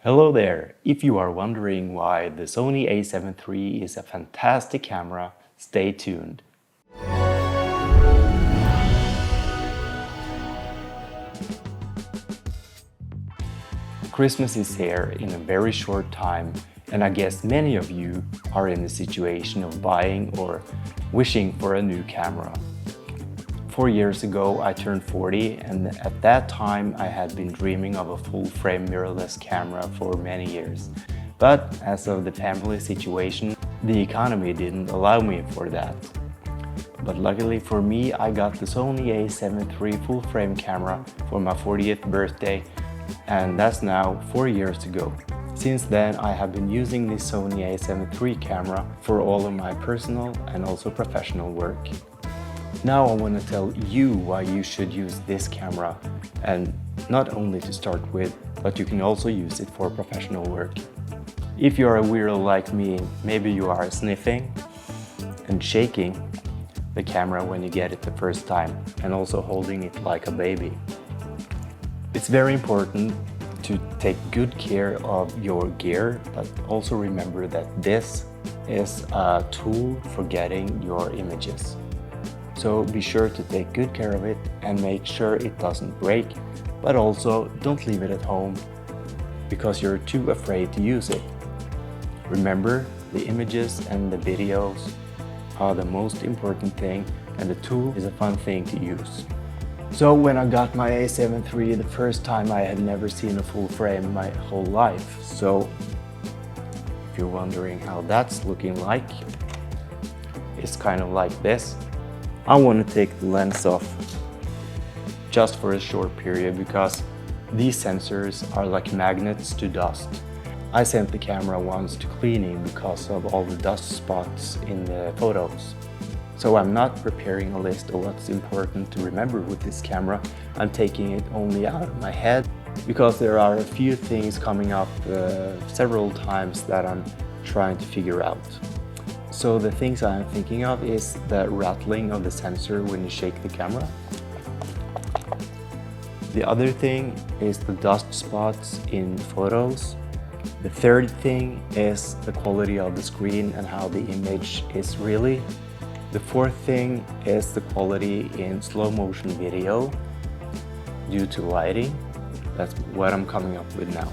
Hello there! If you are wondering why the Sony A7 III is a fantastic camera, stay tuned. Christmas is here in a very short time, and I guess many of you are in the situation of buying or wishing for a new camera. 4 years ago I turned 40, and at that time I had been dreaming of a full-frame mirrorless camera for many years. But as of the family situation, the economy didn't allow me for that. But luckily for me, I got the Sony A7 III full-frame camera for my 40th birthday, and that's now 4 years ago. Since then, I have been using the Sony A7 III camera for all of my personal and also professional work. Now I want to tell you why you should use this camera, and not only to start with, but you can also use it for professional work. If you are a weirdo like me, maybe you are sniffing and shaking the camera when you get it the first time, and also holding it like a baby. It's very important to take good care of your gear, but also remember that this is a tool for getting your images. So be sure to take good care of it and make sure it doesn't break, but also don't leave it at home because you're too afraid to use it. Remember, the images and the videos are the most important thing, and the tool is a fun thing to use. So when I got my A7 III the first time, I had never seen a full frame my whole life. So if you're wondering how that's looking like, it's kind of like this. I want to take the lens off just for a short period because these sensors are like magnets to dust. I sent the camera once to cleaning because of all the dust spots in the photos. So I'm not preparing a list of what's important to remember with this camera. I'm taking it only out of my head because there are a few things coming up several times that I'm trying to figure out. So the things I'm thinking of is the rattling of the sensor when you shake the camera. The other thing is the dust spots in photos. The third thing is the quality of the screen and how the image is really. The fourth thing is the quality in slow motion video due to lighting. That's what I'm coming up with now.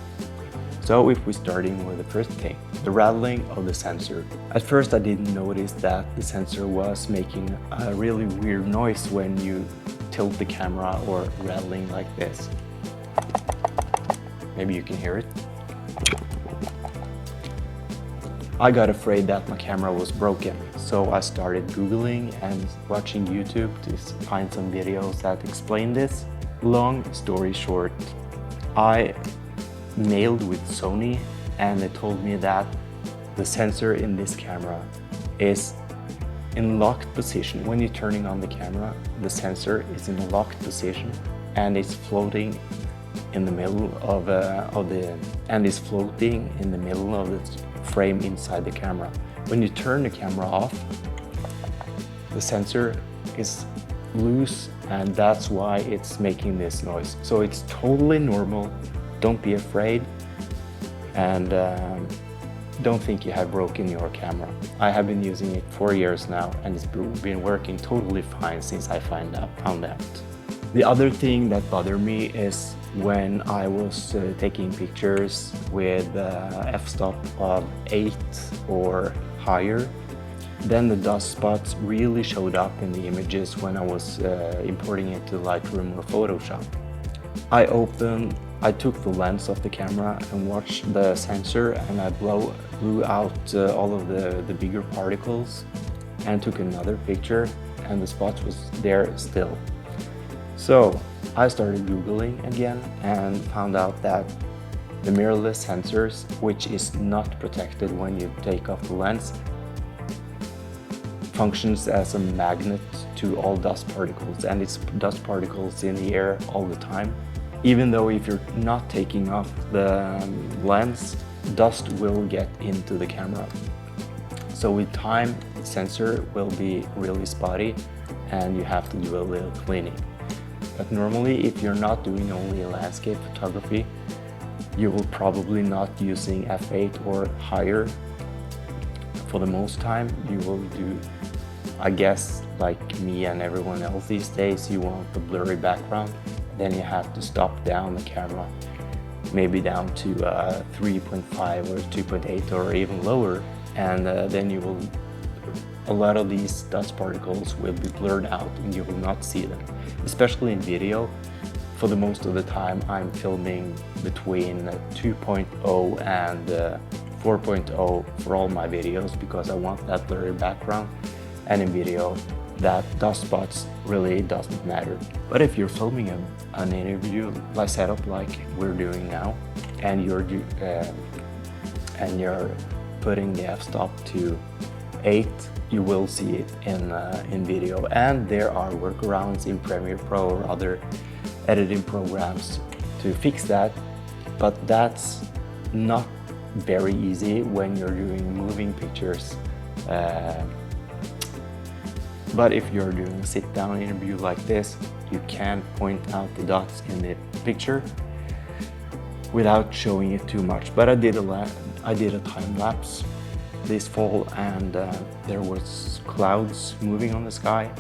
So if we're starting with the first thing, the rattling of the sensor. At first I didn't notice that the sensor was making a really weird noise when you tilt the camera or rattling like this. Maybe you can hear it. I got afraid that my camera was broken, so I started Googling and watching YouTube to find some videos that explain this. Long story short, I mailed with Sony and they told me that the sensor in this camera is in locked position. When you're turning on the camera, the sensor is in a locked position and it's floating in the middle of the frame inside the camera. When you turn the camera off, the sensor is loose, and that's why it's making this noise. So it's totally normal. Don't be afraid, and don't think you have broken your camera. I have been using it 4 years now, and it's been working totally fine since I found out. The other thing that bothered me is when I was taking pictures with f-stop of 8 or higher, then the dust spots really showed up in the images when I was importing it to Lightroom or Photoshop. I took the lens off the camera and watched the sensor, and I blew out all of the bigger particles and took another picture, and the spots was there still. So I started Googling again and found out that the mirrorless sensors, which is not protected when you take off the lens, functions as a magnet to all dust particles, and it's dust particles in the air all the time. Even though if you're not taking off the lens, dust will get into the camera. So with time, the sensor will be really spotty and you have to do a little cleaning. But normally, if you're not doing only landscape photography, You will probably not using f8 or higher for the most time. You will do, I guess, like me and everyone else these days, you want the blurry background. Then you have to stop down the camera, maybe down to 3.5 or 2.8 or even lower, and then you will, a lot of these dust particles will be blurred out and you will not see them, especially in video. For the most of the time I'm filming between 2.0 and 4.0 for all my videos, because I want that blurry background, and in video that dust spots really doesn't matter. But if you're filming an interview like setup like we're doing now, and you're putting the f-stop to 8, you will see it in video. And there are workarounds in Premiere Pro or other editing programs to fix that, but that's not very easy when you're doing moving pictures. But if you're doing a sit-down interview like this, you can point out the dots in the picture without showing it too much. But I did a time lapse this fall, and there was clouds moving on the sky.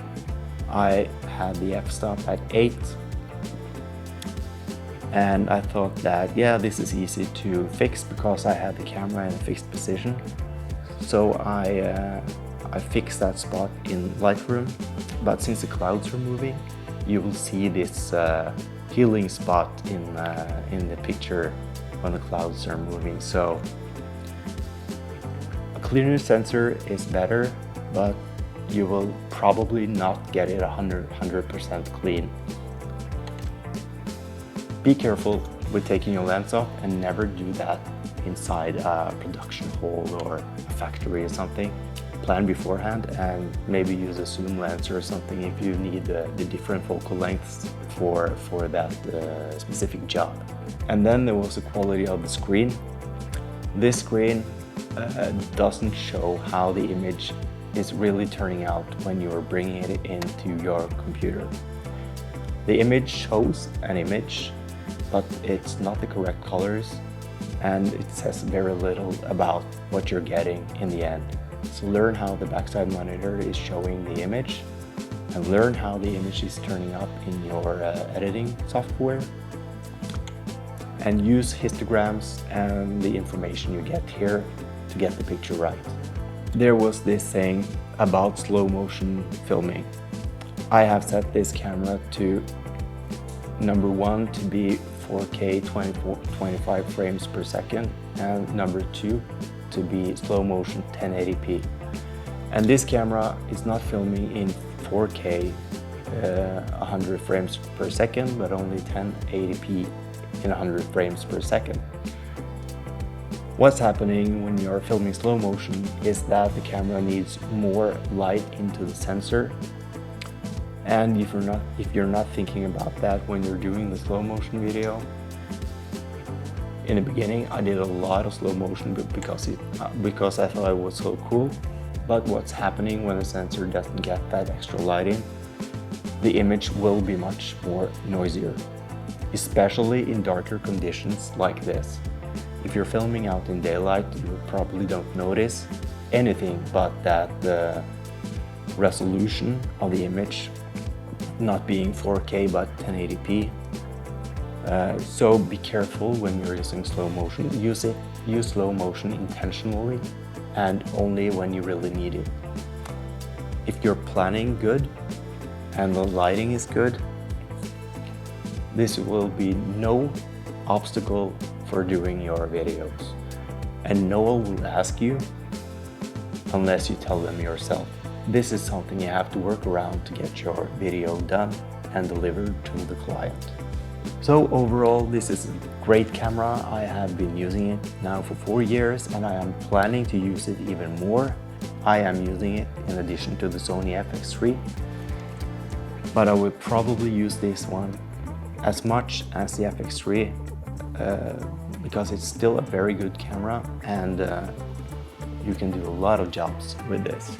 I had the f-stop at 8, and I thought that, yeah, this is easy to fix because I had the camera in a fixed position. So I fixed that spot in Lightroom, but since the clouds are moving, you will see this healing spot in the picture when the clouds are moving. So a clearness sensor is better, but you will probably not get it 100% clean. Be careful with taking your lens off, and never do that inside a production hall or a factory or something. Plan beforehand and maybe use a zoom lens or something if you need the different focal lengths for that specific job. And then there was the quality of the screen. This screen doesn't show how the image is really turning out when you're bringing it into your computer. The image shows an image, but it's not the correct colors, and it says very little about what you're getting in the end. So learn how the backside monitor is showing the image, and learn how the image is turning up in your editing software, and use histograms and the information you get here to get the picture right. There was this saying about slow motion filming. I have set this camera to number 1 to be 4K 25 frames per second, and number 2 to be slow motion 1080p. And this camera is not filming in 4K 100 frames per second, but only 1080p in 100 frames per second. What's happening when you're filming slow motion is that the camera needs more light into the sensor. And if you're not thinking about that when you're doing the slow motion video, in the beginning I did a lot of slow motion because I thought it was so cool. But what's happening when the sensor doesn't get that extra lighting, the image will be much more noisier, especially in darker conditions like this. If you're filming out in daylight, you probably don't notice anything but that the resolution of the image not being 4K but 1080p. So be careful when you're using slow motion. Use slow motion intentionally and only when you really need it. If you're planning good and the lighting is good, this will be no obstacle for doing your videos, and no one will ask you unless you tell them yourself. This is something you have to work around to get your video done and delivered to the client. So overall, this is a great camera. I have been using it now for 4 years, and I am planning to use it even more. I am using it in addition to the Sony A7III, but I will probably use this one as much as the A7III because it's still a very good camera, and you can do a lot of jobs with this.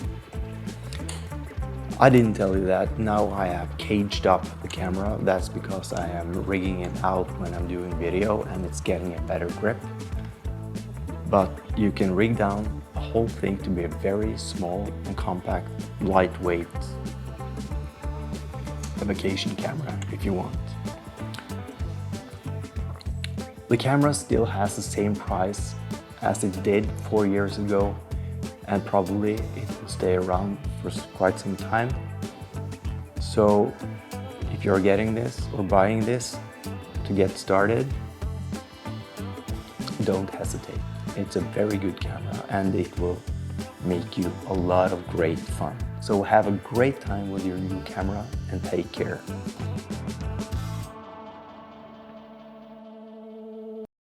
I didn't tell you that. Now I have caged up the camera. That's because I am rigging it out when I'm doing video and it's getting a better grip. But you can rig down the whole thing to be a very small and compact, lightweight vacation camera if you want. The camera still has the same price as it did 4 years ago, and probably it will stay around for quite some time. So if you're getting this or buying this to get started, don't hesitate. It's a very good camera and it will make you a lot of great fun. So have a great time with your new camera and take care.